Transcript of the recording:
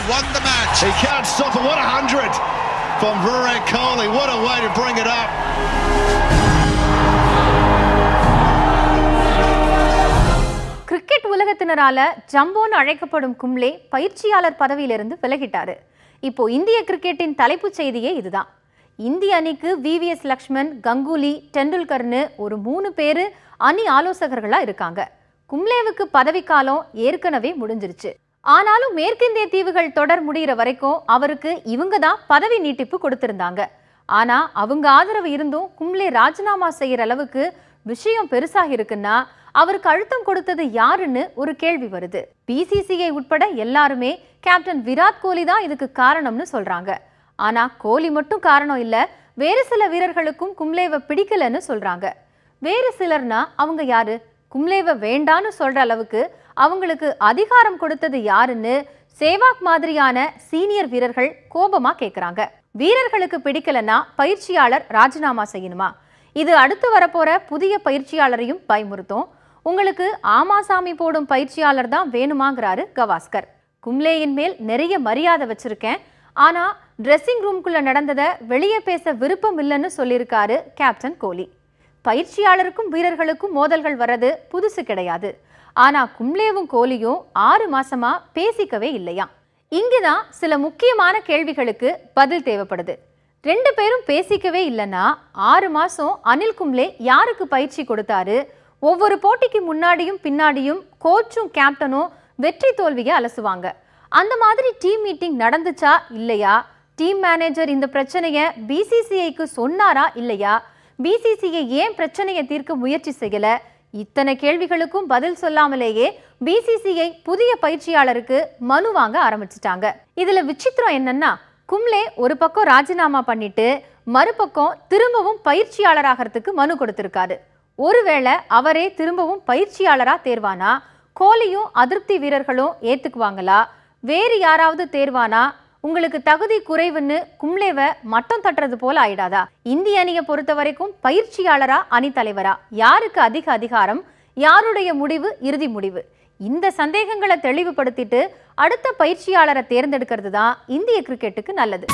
won the match. He can't stop it. What 100 from Virat Kohli. What a way to bring it up. Cricket உலகத்தினரால ஜம்போன்னு அழைக்கப்படும் கும்ளே பயிற்சியாளர் பதவியிலிருந்து விலகிட்டாரு. இப்போ இந்திய கிரிக்கெட்டின் தலைப்புச் செய்தியே இதுதான். இந்திய அணிக்கு VVS லக்ஷ்மன், கங்குலி, டெண்டுல்கர்னு ஒரு 3 பேரு அணி ஆலோசகர்களா இருக்காங்க. கும்ளேவுக்கு பதவிக்காலம் ஏற்கனவே முடிஞ்சிருச்சு. ஆனாலும் மேற்கிந்திய தீவுகள் தொடர் முடிகிற வரைக்கும் அவருக்கு இவங்க தான் பதவி நீட்டிப்பு கொடுத்திருந்தாங்க. ஆனா அவங்க ஆதரவு இருந்தும் கும்ளே ராஜினாமா செய்யற அளவுக்கு விஷயம் பெருசாக இருக்குன்னா அவருக்கு அழுத்தம் கொடுத்தது யாருன்னு ஒரு கேள்வி வருது. BCCI உட்பட எல்லாருமே கேப்டன் விராட் கோலி தான் இதுக்கு காரணம்னு சொல்றாங்க. ஆனா கோலி மட்டும் காரணம் இல்ல, வேறு சில வீரர்களுக்கும் கும்ளேவை பிடிக்கலன்னு சொல்றாங்க. வேறு சிலர்னா அவங்க யாரு? கும்ளேவை வேண்டான்னு சொல்ற அளவுக்கு அவங்களுக்கு அதிகாரம் கொடுத்தது யாருன்னு சேவாக் மாதிரியான சீனியர் வீரர்கள் கோபமா கேக்குறாங்க. வீரர்களுக்கு பிடிக்கலன்னா பயிற்சியாளர் ராஜினாமா செய்யணுமா? இது அடுத்து வரப்போற புதிய பயிற்சியாளரையும் பயமுறுத்தும். உங்களுக்கு ஆமாசாமி போடும் பயிற்சியாளர் தான் வேணுமாங்கிறாரு கவாஸ்கர். கும்ளேயின் மேல் நிறைய மரியாதை வச்சிருக்கேன், ஆனா ட்ரெஸ்ஸிங் ரூம்குள்ள நடந்ததை வெளியே பேச விருப்பம் இல்லைன்னு சொல்லியிருக்காரு கேப்டன் கோலி. பயிற்சியாளருக்கும் வீரர்களுக்கும் மோதல்கள் வர்றது புதுசு கிடையாது. ஆனா கும்ளேவும் கோலியும் 6 மாசமா பேசிக்கவே இல்லையா. இங்குதான் சில முக்கியமான கேள்விகளுக்கு பதில் தேவைப்படுது. 2 பேரும் பேசிக்கவே இல்லைன்னா 6 மாசம் அனில் கும்ளே யாருக்கு பயிற்சி கொடுத்தாரு? ஒவ்வொரு போட்டிக்கு முன்னாடியும் பின்னாடியும் கோச்சும் கேப்டனும் வெற்றி தோல்வியை அலசுவாங்க. அந்த மாதிரி டீம் மீட்டிங் நடந்துச்சா இல்லையா? டீம் மேனேஜர் இந்த பிரச்சனையை BCCIக்கு சொன்னாரா இல்லையா? BCCI ஏன் பிரச்சனையை தீர்க்க முயற்சி செய்யல? இத்தனை கேள்விகளுக்கும் பதில் சொல்லாமலேயே BCCI புதிய பயிற்சியாளருக்கு மனு வாங்க ஆரம்பிச்சிட்டாங்க. இதுல விசித்திரம் என்னன்னா, கும்ளே ஒரு பக்கம் ராஜினாமா பண்ணிட்டு மறுபக்கம் திரும்பவும் பயிற்சியாளராகிறதுக்கு மனு கொடுத்திருக்காரு. ஒருவேளை அவரே திரும்பவும் பயிற்சியாளரா தேர்வானா கோலியும் அதிருப்தி வீரர்களும் ஏத்துக்குவாங்களா? வேறு யாராவது தேர்வானா உங்களுக்கு தகுதி குறைவுன்னு கும்ளேவை மட்டம் தட்டுறது போல ஆயிடாதா? இந்திய அணியை பொறுத்த வரைக்கும் பயிற்சியாளரா அணி தலைவரா யாருக்கு அதிக அதிகாரம்? யாருடைய முடிவு இறுதி முடிவு? இந்த சந்தேகங்களை தெளிவுபடுத்திட்டு அடுத்த பயிற்சியாளரை தேர்ந்தெடுக்கிறது தான் இந்திய கிரிக்கெட்டுக்கு நல்லது.